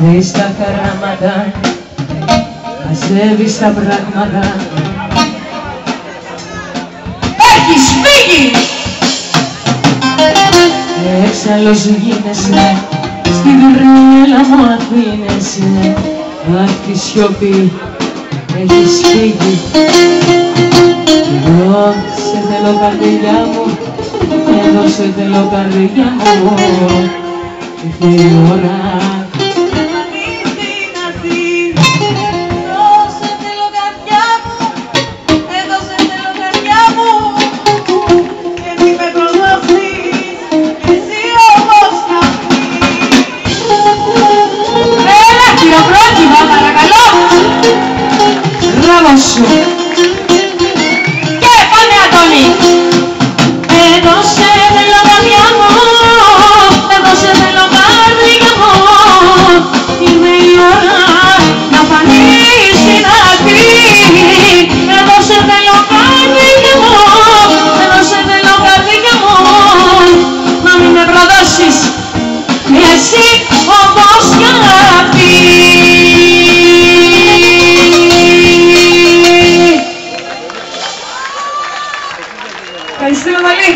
δεις τα χαράματα, μαζεύεις τα πράγματα. Έχεις φύγει! Έξαλλος γίνεσαι, στη βουρέλα μου αφήνεσαι. Αχ, τη σιωπή έχεις φύγει. Εγώ σε θέλω καρδιά μου, εδώ σε θέλω καρδιά μου. Ήρθε η ώρα. Σου. Και πάμε Αντώνη! Εδώ σε θέλω καρδιά μου, εδώ σε θέλω καρδιά μου. Ήρθε η ώρα να φανείς στην άκρη. Εδώ σε θέλω καρδιά μου, εδώ σε θέλω καρδιά μου. Να μην με προδώσεις εσύ όπως κι αυτή. Ευχαριστούμε πολύ.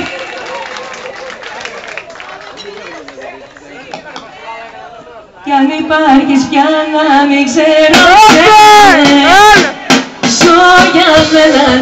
Κι αν υπάρχεις πια να μην ξέρω, σόγια δεν